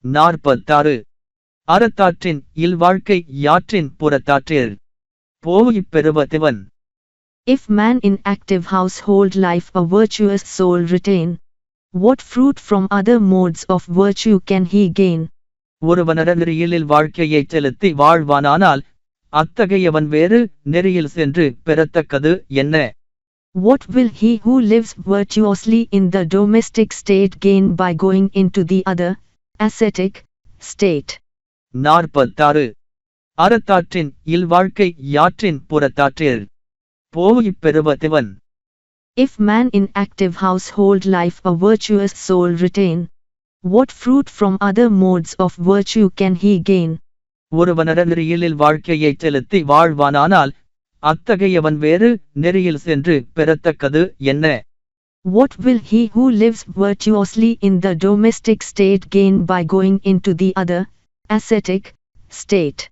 46 அறத்தாற்றின் இல்வாழ்க்கை யாற்றின் புறத்தாற்றில் போயிப் பெறுவதிவன். If man in active household life a virtuous soul retain, what fruit from other modes of virtue can he gain? ஒருவனர நெறியில் வாழ்க்கையைச் செலுத்தி வாழ்வானானால் அத்தகையவன் வேறு நெறியில் சென்று பெறத்தக்கது என்ன? What will he who lives virtuously in the domestic state gain by going into the other, ascetic, state? 46 அறத்தாற்றின் இல்வாழ்க்கை யாற்றின் புறத்தாற்றில் போயிப் பெறுவதிவன். If man in active household life a virtuous soul retain, what fruit from other modes of virtue can he gain? ஒருவனர நெறியில் வாழ்க்கையைச் செலுத்தி வாழ்வானானால் அத்தகையவன் வேறு நெறியில் சென்று பெறத்தக்கது என்ன? What will he who lives virtuously in the domestic state gain by going into the other, ascetic, state?